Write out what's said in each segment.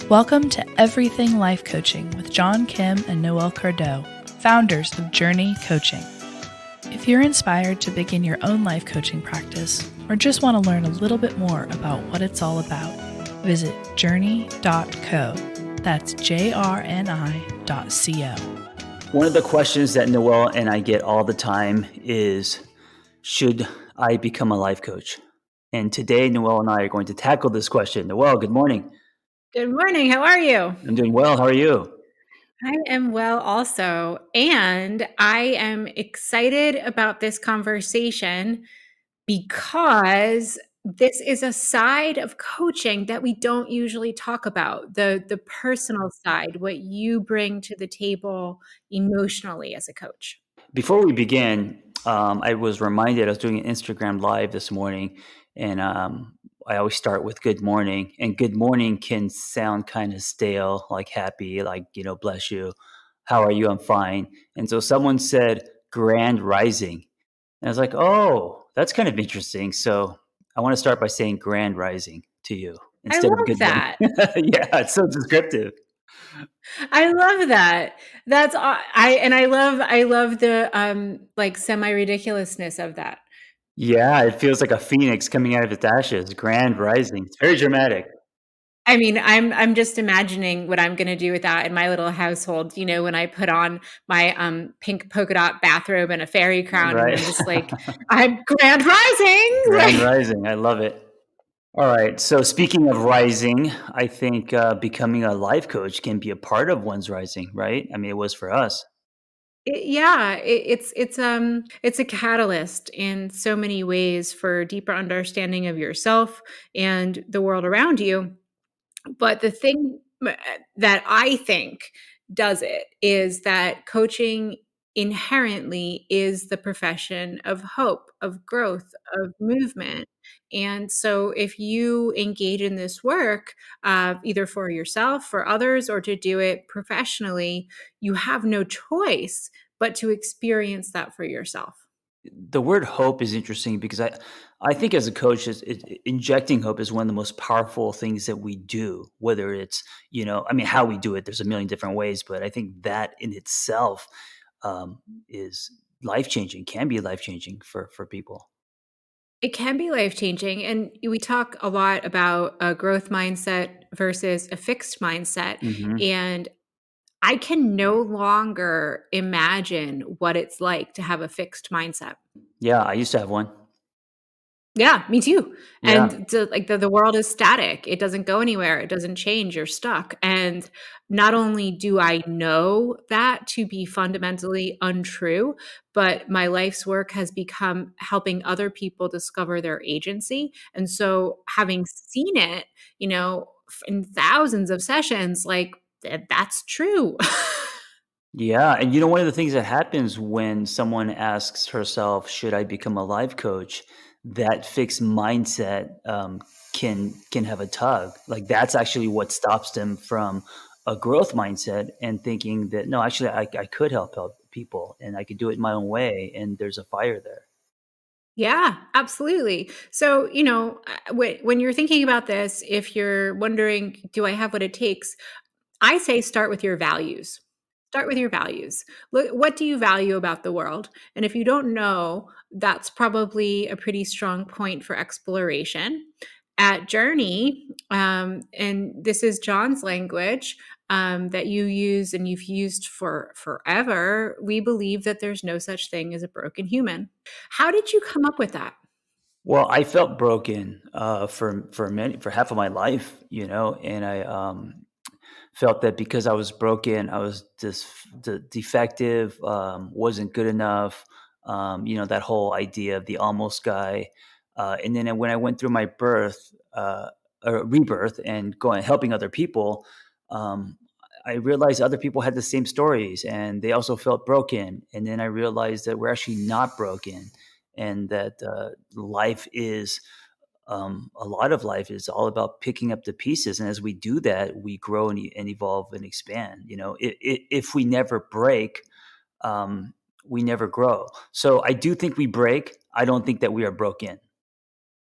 Welcome to Everything Life Coaching with John Kim and Noelle Cordeaux, founders of JRNI Coaching. If you're inspired to begin your own life coaching practice or just want to learn a little bit more about what it's all about, visit jrni.co. That's JRNI.co. One of the questions that Noelle and I get all the time is, should I become a life coach? And today, Noelle and I are going to tackle this question. Noelle, good morning. Good morning. How are you? I'm doing well. How are you? I am well also. And I am excited about this conversation because this is a side of coaching that we don't usually talk about, the personal side, what you bring to the table emotionally as a coach. Before we begin, I was reminded I was doing an Instagram live this morning, and I always start with good morning. And good morning can sound kind of stale, like happy, like, bless you. How are you? I'm fine. And so someone said grand rising. And I was like, oh, that's kind of interesting. So I want to start by saying grand rising to you I instead of love good morning. that. Yeah, it's so descriptive. I love that. That's I love the like semi ridiculousness of that. Yeah, it feels like a phoenix coming out of its ashes. Grand rising. It's very dramatic. I mean, I'm just imagining what I'm gonna do with that in my little household, when I put on my, pink polka dot bathrobe and a fairy crown, and Right. I'm just like, "I'm grand rising!" Grand Like, rising. I love it. All right. So speaking of rising, I think becoming a life coach can be a part of one's rising, right? I mean, it was for us. it's a catalyst in so many ways for deeper understanding of yourself and the world around you. But the thing that I think does it is that coaching inherently is the profession of hope, of growth, of movement. And so if you engage in this work, either for yourself, for others, or to do it professionally, you have no choice but to experience that for yourself. The word hope is interesting because I think as a coach, injecting hope is one of the most powerful things that we do. Whether it's I mean, how we do it, there's a million different ways, but I think that in itself is life changing. Can be life changing for people. It can be life changing. And we talk a lot about a growth mindset versus a fixed mindset. Hmm. And I can no longer imagine what it's like to have a fixed mindset. Yeah, I used to have one. Yeah, me too. Yeah. And like the world is static. It doesn't go anywhere. It doesn't change. You're stuck. And not only do I know that to be fundamentally untrue, but my life's work has become helping other people discover their agency. And so having seen it, in thousands of sessions, like that's true. Yeah, and one of the things that happens when someone asks herself, "Should I become a life coach?" That fixed mindset can have a tug. Like that's actually what stops them from a growth mindset and thinking that no, actually, I could help people and I could do it in my own way. And there's a fire there. Yeah, absolutely. So, when you're thinking about this, if you're wondering, do I have what it takes? I say start with your values. Start with your values. Look, what do you value about the world? And if you don't know, that's probably a pretty strong point for exploration. At Journey, and this is John's language that you use and you've used for forever, we believe that there's no such thing as a broken human. How did you come up with that? Well, I felt broken for half of my life, and I felt that because I was broken, I was defective, wasn't good enough. That whole idea of the almost guy. And then when I went through my rebirth, and going helping other people, um, I realized other people had the same stories, and they also felt broken. And then I realized that we're actually not broken, and that life is a lot of life is all about picking up the pieces, and as we do that, we grow and evolve and expand. If we never break, um, we never grow. So I do think we break. I don't think that we are broken.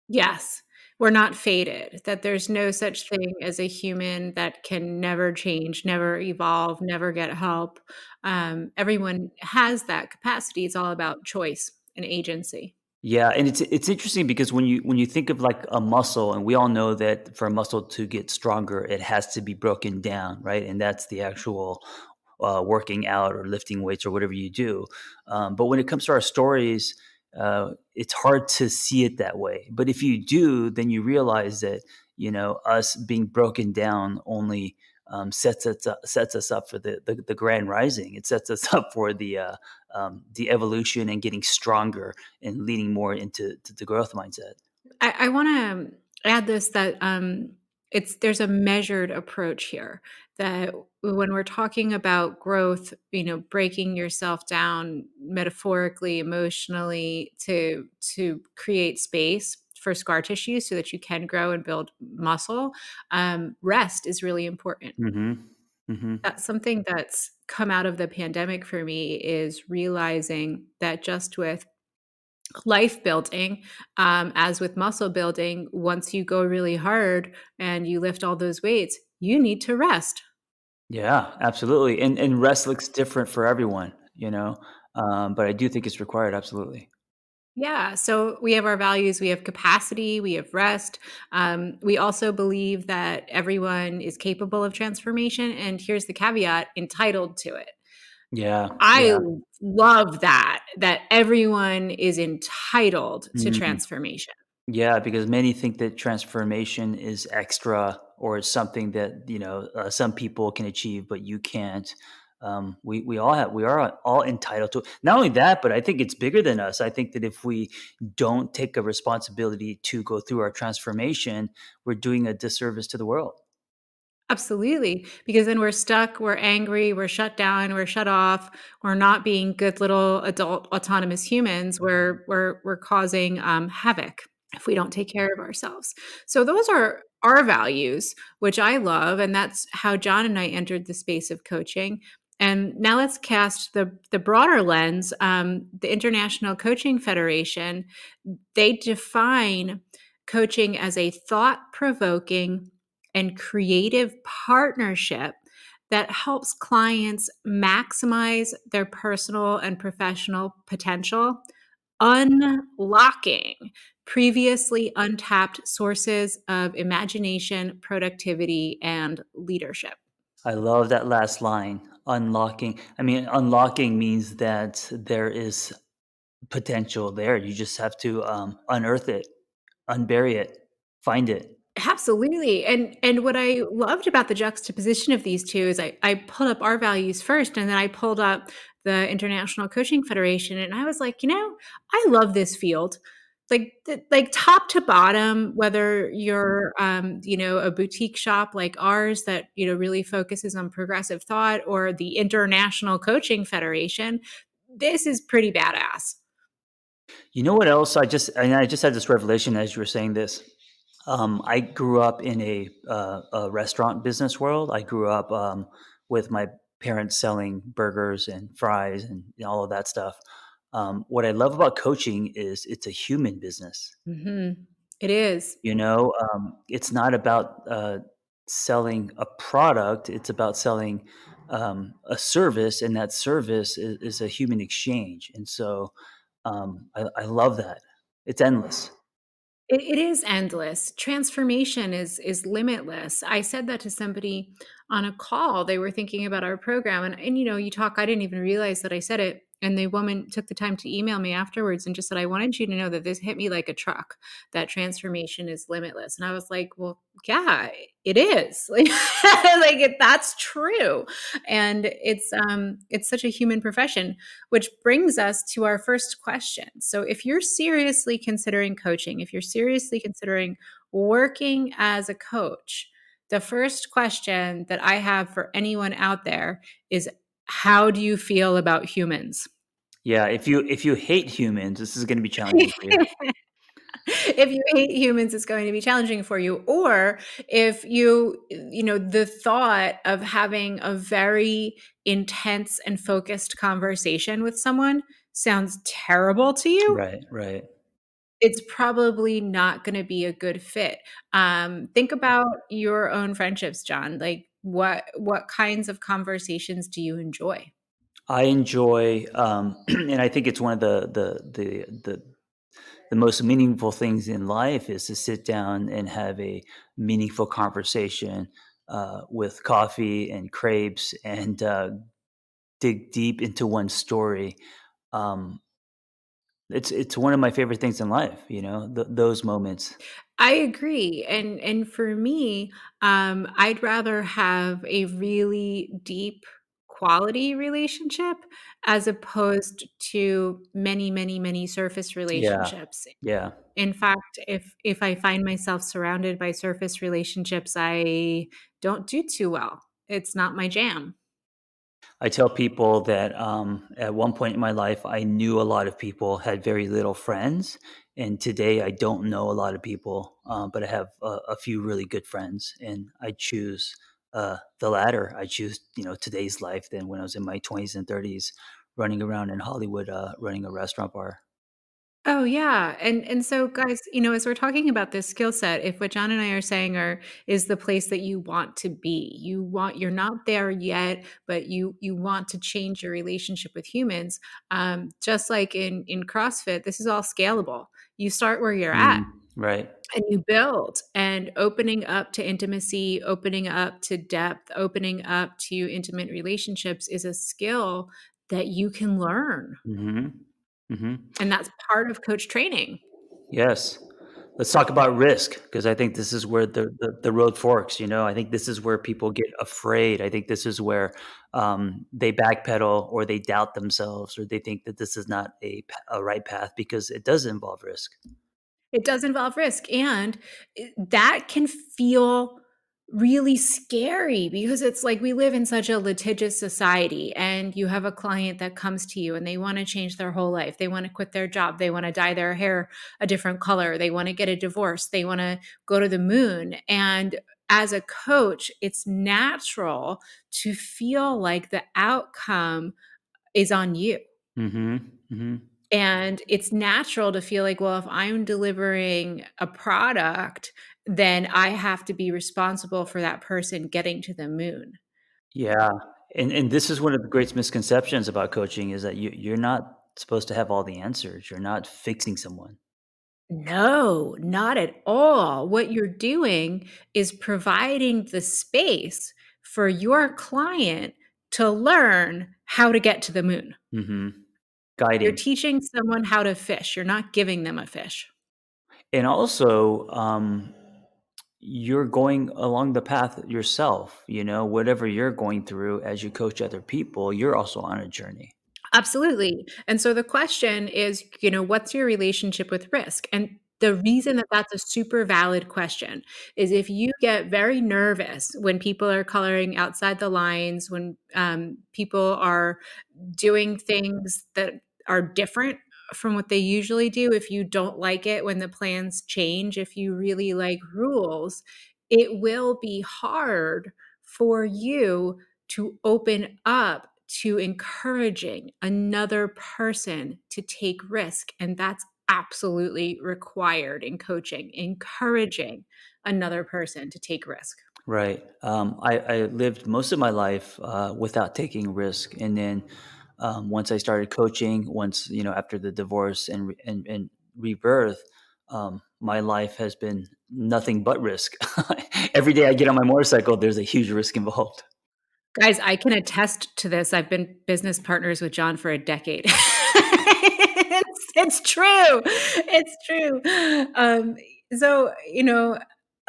Yes. We're not fated, that there's no such thing as a human that can never change, never evolve, never get help. Everyone has that capacity. It's all about choice and agency. Yeah, and it's interesting because when you think of like a muscle, and we all know that for a muscle to get stronger, it has to be broken down, right? And that's the actual working out or lifting weights or whatever you do. But when it comes to our stories, it's hard to see it that way. But if you do, then you realize that us being broken down only sets us up for the grand rising. It sets us up for the evolution and getting stronger and leading more into the growth mindset. I want to add this, that there's a measured approach here, that when we're talking about growth, breaking yourself down metaphorically, emotionally, to create space for scar tissue so that you can grow and build muscle, rest is really important. Hmm. Hmm. That's something that's come out of the pandemic for me, is realizing that just with life building, as with muscle building, once you go really hard and you lift all those weights, you need to rest. Yeah, absolutely. And rest looks different for everyone, but I do think it's required. Absolutely. Yeah. So we have our values, we have capacity, we have rest. We also believe that everyone is capable of transformation. And here's the caveat: entitled to it. Yeah. I Yeah. love that everyone is entitled to Mhm. transformation. Yeah, because many think that transformation is extra or it's something that some people can achieve, but you can't. We are all entitled to it. Not only that, but I think it's bigger than us. I think that if we don't take a responsibility to go through our transformation, we're doing a disservice to the world. Absolutely, because then we're stuck, we're angry, we're shut down, we're shut off, we're not being good little adult autonomous humans. We're causing havoc if we don't take care of ourselves. So those are our values, which I love, and that's how John and I entered the space of coaching. And now let's cast the broader lens. The International Coaching Federation, they define coaching as a thought provoking and creative partnership that helps clients maximize their personal and professional potential, unlocking previously untapped sources of imagination, productivity, and leadership. I love that last line, unlocking. I mean, unlocking means that there is potential there. You just have to unearth it, unbury it, find it. Absolutely. And what I loved about the juxtaposition of these two is I pulled up our values first, and then I pulled up the International Coaching Federation, and I was like, I love this field. Like top to bottom, whether you're a boutique shop like ours that really focuses on progressive thought, or the International Coaching Federation, this is pretty badass. You know what else? I just had this revelation as you were saying this. I grew up in a restaurant business world. I grew up with my parents selling burgers and fries and all of that stuff. What I love about coaching is it's a human business. It is. It's not about selling a product. It's about selling a service, and that service is a human exchange. And so I love that. It's endless. It is endless. Transformation is limitless. I said that to somebody on a call. They were thinking about our program, and you talk. I didn't even realize that I said it, and the woman took the time to email me afterwards and just said, "I wanted you to know that this hit me like a truck. That transformation is limitless." And I was like, "Well, yeah, it is. That's true." And it's such a human profession, which brings us to our first question. So, if you're seriously considering coaching, if you're seriously considering working as a coach, the first question that I have for anyone out there is, how do you feel about humans? Yeah, if you hate humans, this is going to be challenging for you. If you hate humans, it's going to be challenging for you. Or if the thought of having a very intense and focused conversation with someone sounds terrible to you, Right, right. it's probably not gonna be a good fit. Think about your own friendships, John. Like, what kinds of conversations do you enjoy? I enjoy, and I think it's one of the most meaningful things in life is to sit down and have a meaningful conversation with coffee and crepes and dig deep into one's story. Um, it's one of my favorite things in life, those moments. I agree, and for me, I'd rather have a really deep quality relationship as opposed to many, many, many surface Yeah, relationships. yeah. In fact, if I find myself surrounded by surface relationships, I don't do too well. It's not my jam. I tell people that at one point in my life, I knew a lot of people, had very little friends, and today I don't know a lot of people, but I have a few really good friends, and I choose the latter. I choose, today's life than when I was in my 20s and 30s, running around in Hollywood, running a restaurant bar. Oh, yeah, and so, guys, as we're talking about this skill set, if what John and I are saying is the place that you want to be, you're not there yet, but you want to change your relationship with humans, just like in CrossFit, this is all scalable. You start where you're at, Right. and you build, and opening up to intimacy, opening up to depth, opening up to intimate relationships is a skill that you can learn, hmm hmm and that's part of coach training. Yes. Let's talk about risk because I think this is where the road forks. I think this is where people get afraid. I think this is where they backpedal or they doubt themselves or they think that this is not a right path because it does involve risk. It does involve risk, and that can feel really scary because it's like we live in such a litigious society, and you have a client that comes to you and they want to change their whole life. They want to quit their job. They want to dye their hair a different color. They want to get a divorce. They want to go to the moon. And as a coach, it's natural to feel like the outcome is on you. hmm hmm And it's natural to feel like, well, if I'm delivering a product, then I have to be responsible for that person getting to the moon. Yeah, and this is one of the greatest misconceptions about coaching is that you're not supposed to have all the answers. You're not fixing someone. No, not at all. What you're doing is providing the space for your client to learn how to get to the moon. hmm You're Guiding. teaching someone how to fish. You're not giving them a fish. And also, you're going along the path yourself, whatever you're going through as you coach other people, you're also on a journey. Absolutely. And so the question is, what's your relationship with risk? And the reason that that's a super valid question is if you get very nervous when people are coloring outside the lines, when people are doing things that are different from what they usually do, if you don't like it when the plans change, if you really like rules, it will be hard for you to open up to encouraging another person to take risk. And that's absolutely required in coaching, encouraging another person to take risk. Right. I lived most of my life without taking risk, and then once I started coaching, once after the divorce and rebirth, my life has been nothing but risk. Every day I get on my motorcycle, there's a huge risk involved. Guys, I can attest to this. I've been business partners with John for a decade. It's true. It's true. So,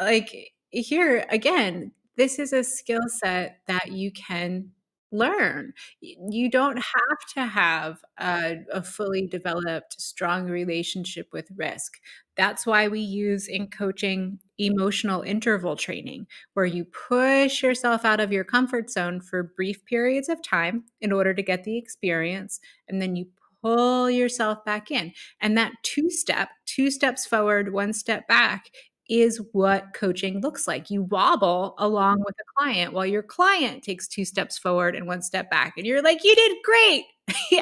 like here again, this is a skill set that you can learn. You don't have to have a fully developed, strong relationship with risk. That's why we use in coaching emotional interval training where you push yourself out of your comfort zone for brief periods of time in order to get the experience, and then you pull yourself back in. And that two steps forward, one step back, is what coaching looks like. You wobble along with the client while your client takes two steps forward and one step back. And you're like, you did great.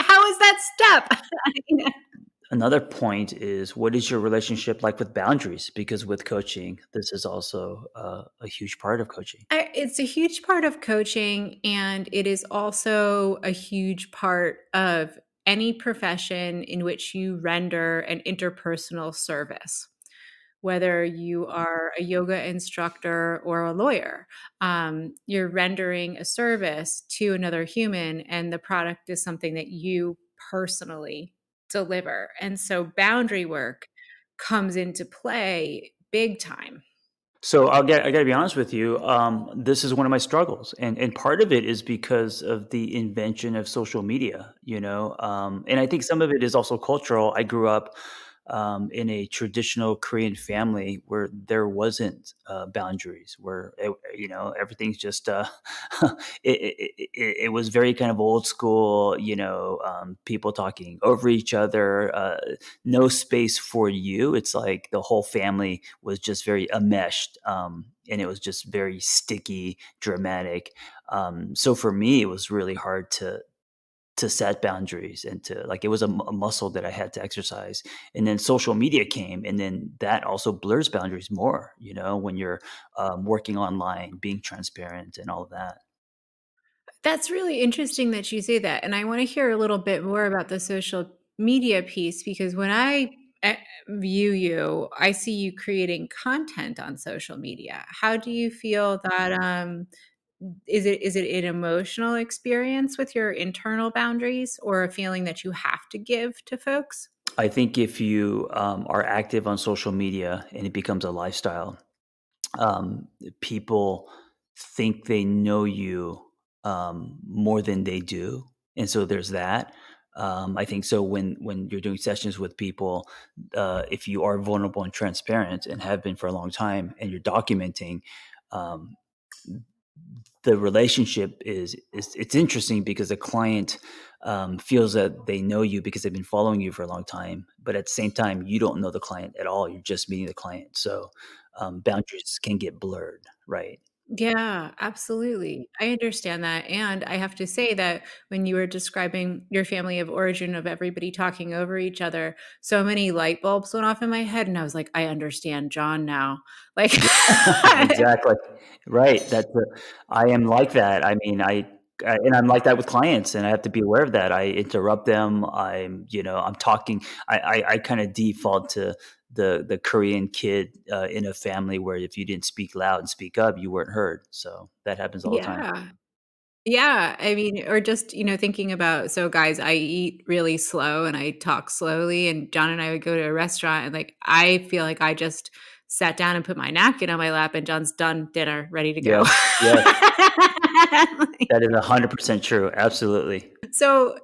How is that step? Another point is, what is your relationship like with boundaries? Because with coaching, this is also a huge part of coaching. It's a huge part of coaching, and it is also a huge part of any profession in which you render an interpersonal service. Whether you are a yoga instructor or a lawyer, you're rendering a service to another human, and the product is something that you personally deliver. And so boundary work comes into play big time. So I gotta be honest with you. This is one of my struggles, and part of it is because of the invention of social media. And I think some of it is also cultural. I grew up in a traditional Korean family where there wasn't boundaries, where everything's just it was very kind of old school. People talking over each other, no space for you. It's like the whole family was just very enmeshed, and it was just very sticky, dramatic. So for me, it was really hard to set boundaries, and to like, it was a muscle that I had to exercise. And then social media came, and then that also blurs boundaries more. When you're working online, being transparent, and all of that. That's really interesting that you say that, and I wanna hear a little bit more about the social media piece because when I, view you, I see you creating content on social media. How do you feel that, is it an emotional experience with your internal boundaries or a feeling that you have to give to folks? I think if you are active on social media and it becomes a lifestyle, um, people think they know you more than they do, and so there's that. I think so when you're doing sessions with people, if you are vulnerable and transparent and have been for a long time, and you're documenting, um, the relationship is it's interesting because the client feels that they know you because they've been following you for a long time, but at the same time, you don't know the client at all. You're just meeting the client, so boundaries can get blurred, right? Yeah, absolutely. I understand that, and I have to say that when you were describing your family of origin of everybody talking over each other, so many light bulbs went off in my head, and I was like, "I understand John now." Like Exactly. Right. I am like that. I mean, and I'm like that with clients, and I have to be aware of that. I interrupt them. I'm talking. I kind of default to the Korean kid in a family where if you didn't speak loud and speak up, you weren't heard. So that happens all the time. Yeah. Yeah, I mean, or just, thinking about so guys, I eat really slow and I talk slowly, and John and I would go to a restaurant and, like, I feel like I just sat down and put my napkin on my lap and John's done dinner, ready to go. Yes. Yes. Like, That is 100% true. Absolutely. so,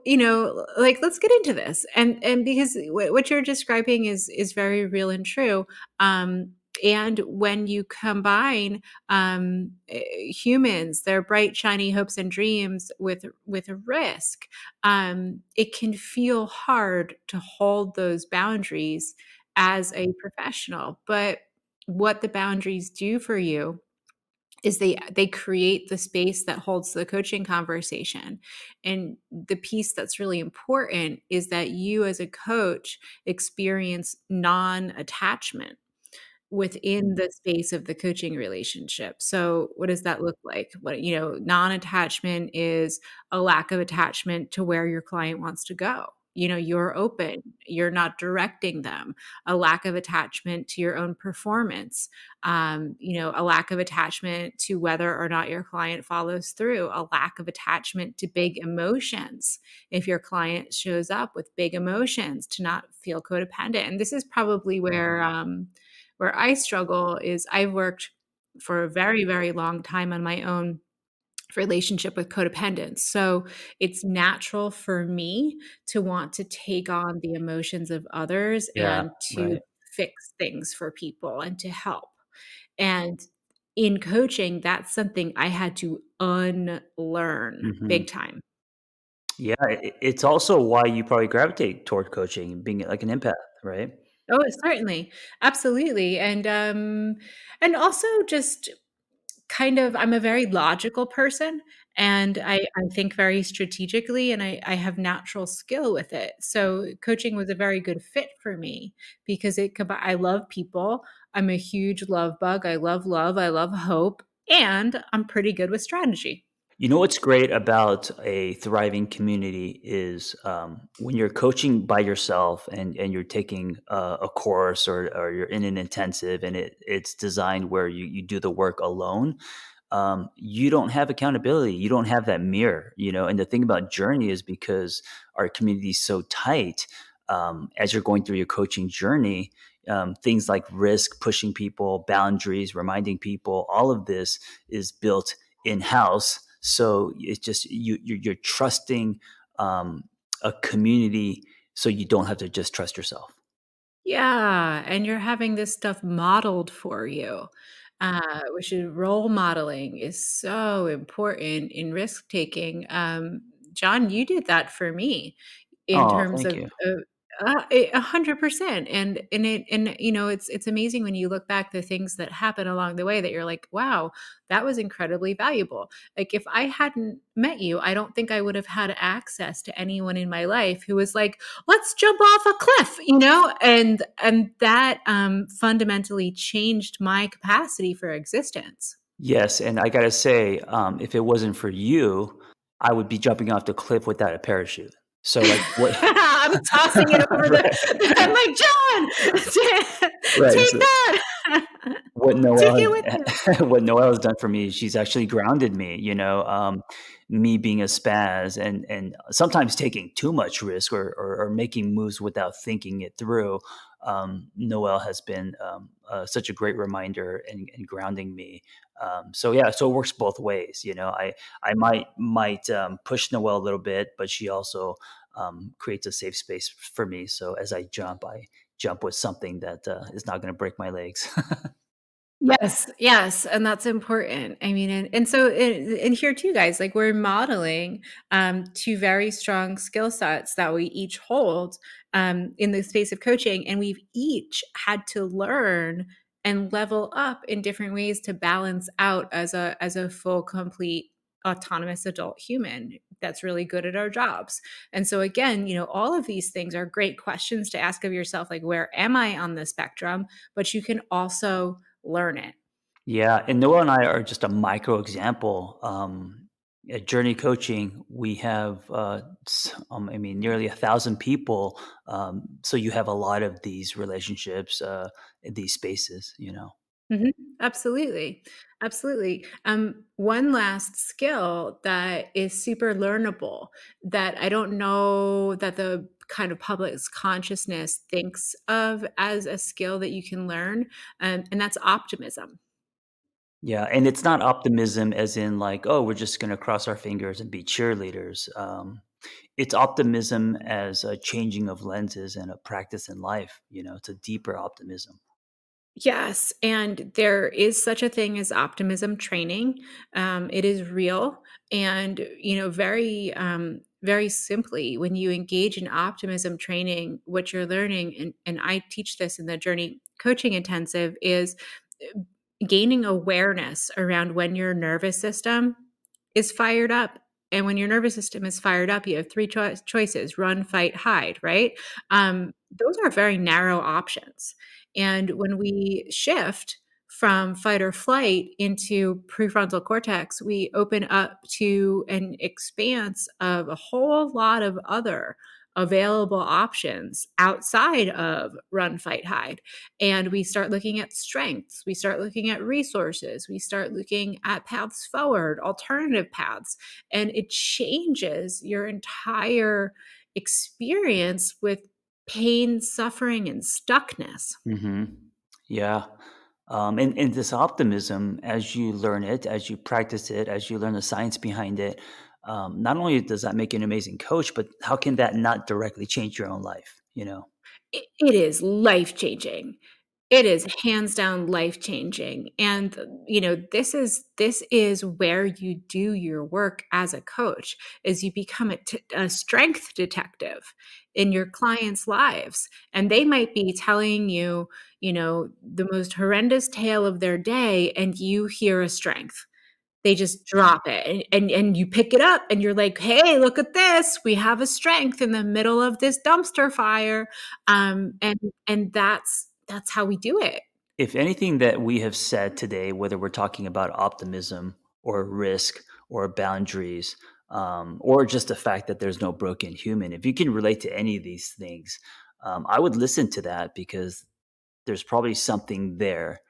like, let's get into this, and because what you're describing is very real and true, and when you combine, humans, their bright, shiny hopes and dreams with a risk, it can feel hard to hold those boundaries as a professional, but what the boundaries do for you is they create the space that holds the coaching conversation. And the piece that's really important is that you as a coach experience non-attachment within the space of the coaching relationship. So what does that look like? Non-attachment is a lack of attachment to where your client wants to go. You're open, you're not directing them. A lack of attachment to your own performance. A lack of attachment to whether or not your client follows through. A lack of attachment to big emotions. If your client shows up with big emotions, to not feel codependent. And this is probably where I struggle is I've worked for a very, very long time on my own relationship with codependence. So it's natural for me to want to take on the emotions of others Yeah. and to Right. fix things for people and to help. And in coaching, that's something I had to unlearn hmm big time. Yeah. It's also why you probably gravitate toward coaching, being like an empath, right? Oh, certainly. Absolutely. And also just I'm a very logical person, and I think very strategically, and I have natural skill with it. So coaching was a very good fit for me because I love people. I'm a huge love bug. I love love. I love hope, and I'm pretty good with strategy. You know what's great about a thriving community is when you're coaching by yourself and you're taking a course or you're in an intensive and it's designed where you do the work alone. You don't have accountability. You don't have that mirror, And the thing about Journey is because our community is so tight. As you're going through your coaching journey, things like risk, pushing people, boundaries, reminding people, all of this is built in house. So it's just you're trusting a community, so you don't have to just trust yourself. Yeah, and you're having this stuff modeled for you, which is role modeling is so important in risk taking. John, you did that for me in Oh, terms thank you. of 100%. It's amazing when you look back the things that happen along the way that you're like, wow, that was incredibly valuable. Like if I hadn't met you, I don't think I would have had access to anyone in my life who was like, let's jump off a cliff, and that fundamentally changed my capacity for existence. Yes, and I gotta say, if it wasn't for you, I would be jumping off the cliff without a parachute. So, like, what? I'm tossing it over the Right, I'm like, "John, right. take So that. what Take Noelle it with you." what Noelle has done for me, she's actually grounded me, me being a spaz and sometimes taking too much risk or making moves without thinking it through. Noelle has been such a great reminder and grounding me. So yeah, so it works both ways. I might push Noelle a little bit, but she also creates a safe space for me. So as I jump with something that is not going to break my legs. Yes, yes, and that's important. I mean, and here too, guys, like we're modeling two very strong skill sets that we each hold in the space of coaching, and we've each had to learn and level up in different ways to balance out as a full, complete, autonomous adult human that's really good at our jobs. And so again, all of these things are great questions to ask of yourself, like where am I on the spectrum? But you can also learn it. Yeah, and Noah and I are just a micro example. At Journey Coaching, we have, nearly 1,000 people. So you have a lot of these relationships in these spaces. Mhm. Absolutely. Absolutely. One last skill that is super learnable that I don't know that the kind of public's consciousness thinks of as a skill that you can learn, and that's optimism. Yeah, and it's not optimism as in like, oh, we're just going to cross our fingers and be cheerleaders. It's optimism as a changing of lenses and a practice in life. It's a deeper optimism. Yes, and there is such a thing as optimism training. It is real, and very simply, when you engage in optimism training, what you're learning, and I teach this in the Journey Coaching Intensive, is uh, gaining awareness around when your nervous system is fired up. And when your nervous system is fired up, you have three choices: run, fight, hide. Right? Those are very narrow options, and when we shift from fight or flight into prefrontal cortex, we open up to an expanse of a whole lot of other available options outside of run, fight, hide. And we start looking at strengths, we start looking at resources, we start looking at paths forward, alternative paths, and it changes your entire experience with pain, suffering, and stuckness. Hmm. Yeah. And this optimism, as you learn it, as you practice it, as you learn the science behind it, not only does that make you an amazing coach, but how can that not directly change your own life? It is life changing. It is hands down life-changing, and, this is where you do your work as a coach, is you become a strength detective in your clients' lives, and they might be telling you, the most horrendous tale of their day, and you hear a strength. They just drop it, and you pick it up, and you're like, "Hey, look at this. We have a strength in the middle of this dumpster fire." And that's how we do it. If anything that we have said today, whether we're talking about optimism or risk or boundaries, or just the fact that there's no broken human, if you can relate to any of these things, I would listen to that because there's probably something there,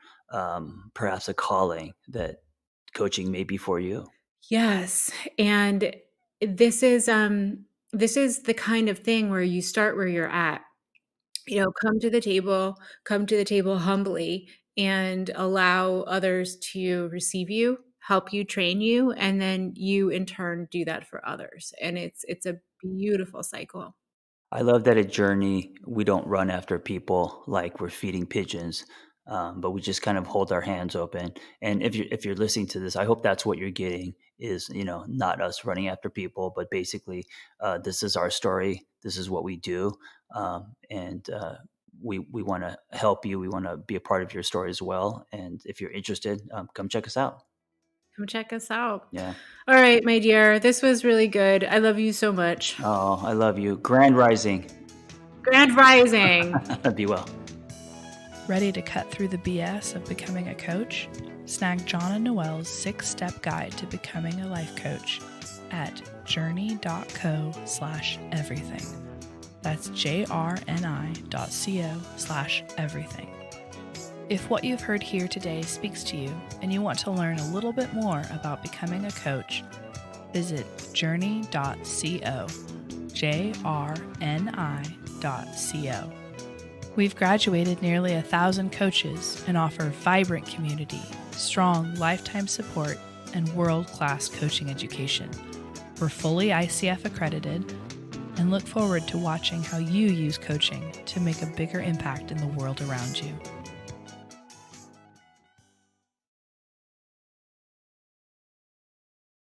perhaps a calling that coaching may be for you. Yes, and this is, um this is the kind of thing where you start where you're at. Come to the table humbly and allow others to receive you, help you, train you, and then you in turn do that for others. And it's a beautiful cycle. I love that at Journey, we don't run after people like we're feeding pigeons, but we just kind of hold our hands open. And if you're listening to this, I hope that's what you're getting is not us running after people, but basically this is our story. This is what we do, and we want to help you. We want to be a part of your story as well. And if you're interested, come check us out. Come check us out. Yeah. All right, my dear. This was really good. I love you so much. Oh, I love you. Grand Rising. Grand Rising. Be well. Ready to cut through the BS of becoming a coach? Snag John and Noelle's 6-step guide to becoming a life coach at jrni.co/everything. That's jrni.co/everything. If what you've heard here today speaks to you and you want to learn a little bit more about becoming a coach, visit jrni.co, jrni.co. We've graduated nearly 1,000 coaches and offer vibrant community, strong lifetime support, and world-class coaching education. We're fully ICF accredited and look forward to watching how you use coaching to make a bigger impact in the world around you.